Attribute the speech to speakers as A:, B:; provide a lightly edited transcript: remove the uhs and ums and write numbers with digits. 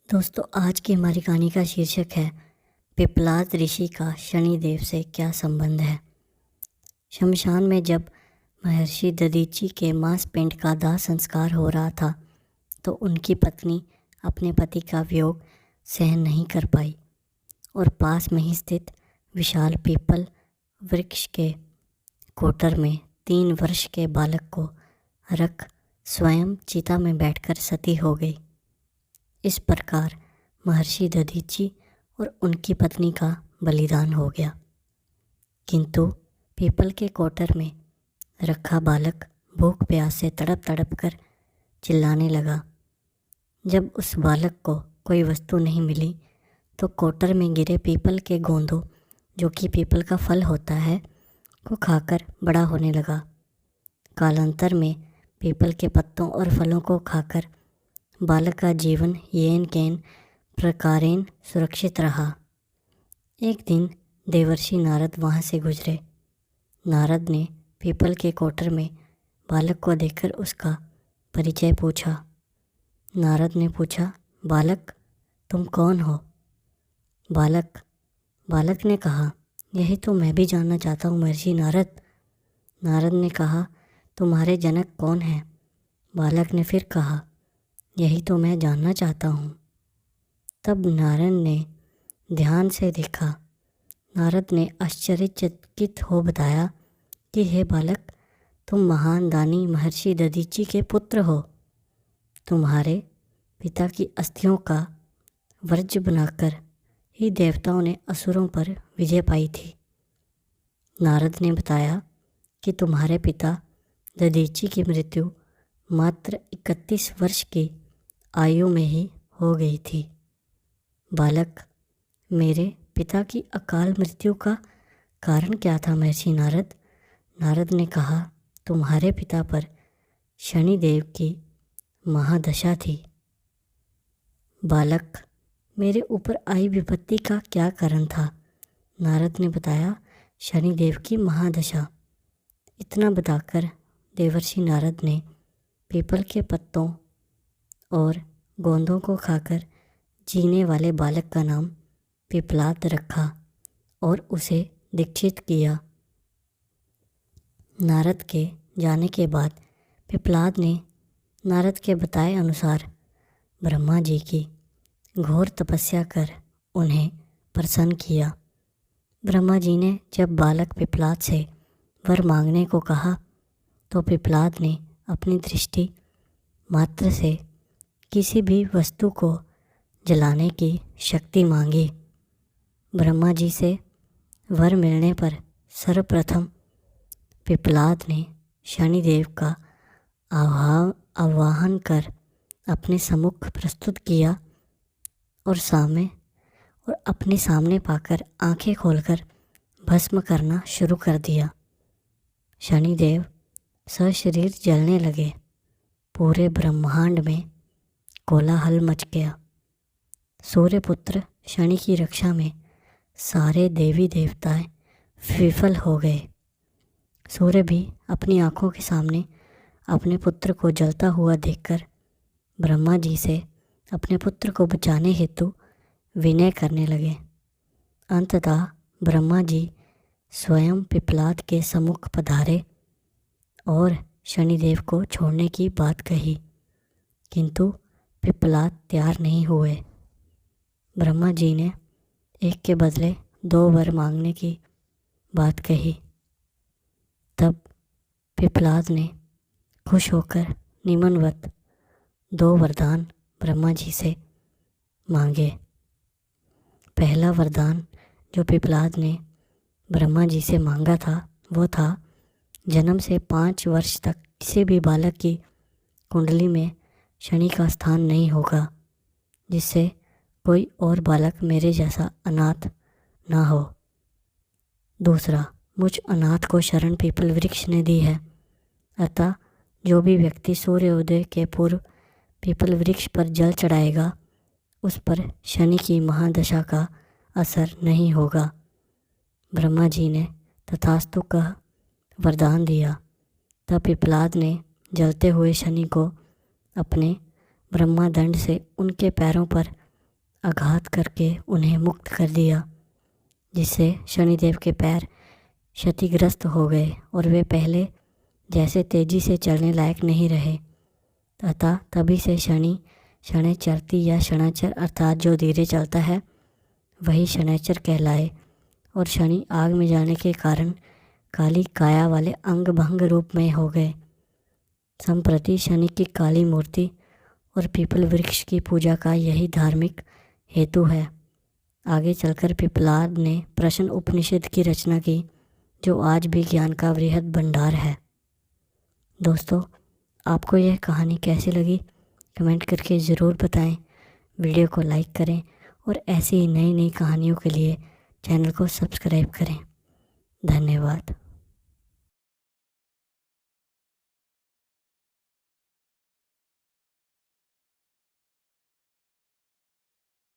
A: दोस्तों, आज की हमारी कहानी का शीर्षक है पिप्पलाद ऋषि का शनिदेव से क्या संबंध है। शमशान में जब महर्षि दधीचि के मांस पिंड का दाह संस्कार हो रहा था तो उनकी पत्नी अपने पति का वियोग सहन नहीं कर पाई और पास में ही स्थित विशाल पीपल वृक्ष के कोटर में 3 वर्ष के बालक को रख स्वयं चिता में बैठकर सती हो गई। इस प्रकार महर्षि दधीचि और उनकी पत्नी का बलिदान हो गया। किंतु पीपल के कोटर में रखा बालक भूख प्यास से तड़प तड़प कर चिल्लाने लगा। जब उस बालक को कोई वस्तु नहीं मिली तो कोटर में गिरे पीपल के गोंदों, जो कि पीपल का फल होता है, को खाकर बड़ा होने लगा। कालांतर में पीपल के पत्तों और फलों को खाकर बालक का जीवन येन केन प्रकारेण सुरक्षित रहा। एक दिन देवर्षि नारद वहाँ से गुजरे। नारद ने पीपल के कोटर में बालक को देखकर उसका परिचय पूछा। नारद ने पूछा, बालक, तुम कौन हो? बालक ने कहा, यही तो मैं भी जानना चाहता हूँ महर्षि नारद। नारद ने कहा, तुम्हारे जनक कौन हैं? बालक ने फिर कहा, यही तो मैं जानना चाहता हूँ। तब नारद ने ध्यान से देखा। नारद ने आश्चर्यचकित हो बताया कि हे बालक, तुम महान दानी महर्षि दधीचि के पुत्र हो। तुम्हारे पिता की अस्थियों का वर्ज्य बनाकर ही देवताओं ने असुरों पर विजय पाई थी। नारद ने बताया कि तुम्हारे पिता दधीचि की मृत्यु मात्र 31 वर्ष की आयु में ही हो गई थी। बालक, मेरे पिता की अकाल मृत्यु का कारण क्या था महर्षि नारद? नारद ने कहा, तुम्हारे पिता पर शनिदेव की महादशा थी। बालक, मेरे ऊपर आई विपत्ति का क्या कारण था? नारद ने बताया, शनिदेव की महादशा। इतना बताकर देवर्षि नारद ने पीपल के पत्तों और गोंदों को खाकर जीने वाले बालक का नाम पिप्पलाद रखा और उसे दीक्षित किया। नारद के जाने के बाद पिप्पलाद ने नारद के बताए अनुसार ब्रह्मा जी की घोर तपस्या कर उन्हें प्रसन्न किया। ब्रह्मा जी ने जब बालक पिप्पलाद से वर मांगने को कहा तो पिप्पलाद ने अपनी दृष्टि मात्र से किसी भी वस्तु को जलाने की शक्ति मांगी। ब्रह्मा जी से वर मिलने पर सर्वप्रथम पिप्पलाद ने शनिदेव का आवाहन कर अपने सम्मुख प्रस्तुत किया और अपने सामने पाकर आंखें खोलकर भस्म करना शुरू कर दिया। शनिदेव सशरीर जलने लगे। पूरे ब्रह्मांड में कोलाहल मच गया। सूर्यपुत्र शनि की रक्षा में सारे देवी देवताएं विफल हो गए। सूर्य भी अपनी आंखों के सामने अपने पुत्र को जलता हुआ देखकर ब्रह्मा जी से अपने पुत्र को बचाने हेतु विनय करने लगे। अंततः ब्रह्मा जी स्वयं पिप्पलाद के सम्मुख पधारे और शनिदेव को छोड़ने की बात कही, किंतु पिप्पलाद तैयार नहीं हुए। ब्रह्मा जी ने एक के बदले 2 वर मांगने की बात कही। तब पिप्पलाद ने खुश होकर निम्नवत 2 वरदान ब्रह्मा जी से मांगे। पहला वरदान जो पिप्पलाद ने ब्रह्मा जी से मांगा था वो था, जन्म से 5 वर्ष तक किसी भी बालक की कुंडली में शनि का स्थान नहीं होगा, जिससे कोई और बालक मेरे जैसा अनाथ ना हो। दूसरा, मुझ अनाथ को शरण पीपल वृक्ष ने दी है, अतः जो भी व्यक्ति सूर्योदय के पूर्व पीपल वृक्ष पर जल चढ़ाएगा उस पर शनि की महादशा का असर नहीं होगा। ब्रह्मा जी ने तथास्तु कह वरदान दिया। तब पिप्पलाद ने जलते हुए शनि को अपने ब्रह्मादंड से उनके पैरों पर आघात करके उन्हें मुक्त कर दिया, जिससे शनिदेव के पैर क्षतिग्रस्त हो गए और वे पहले जैसे तेजी से चलने लायक नहीं रहे। अतः तभी से शनि शनैचरती या शनैचर अर्थात जो धीरे चलता है वही शनैचर कहलाए। और शनि आग में जाने के कारण काली काया वाले अंग भंग रूप में हो गए। संप्रति शनि की काली मूर्ति और पीपल वृक्ष की पूजा का यही धार्मिक हेतु है। आगे चलकर पिपलाद ने प्रश्न उपनिषद की रचना की, जो आज भी ज्ञान का वृहद भंडार है। दोस्तों, आपको यह कहानी कैसी लगी कमेंट करके ज़रूर बताएं। वीडियो को लाइक करें और ऐसी ही नई नई कहानियों के लिए चैनल को सब्सक्राइब करें। धन्यवाद।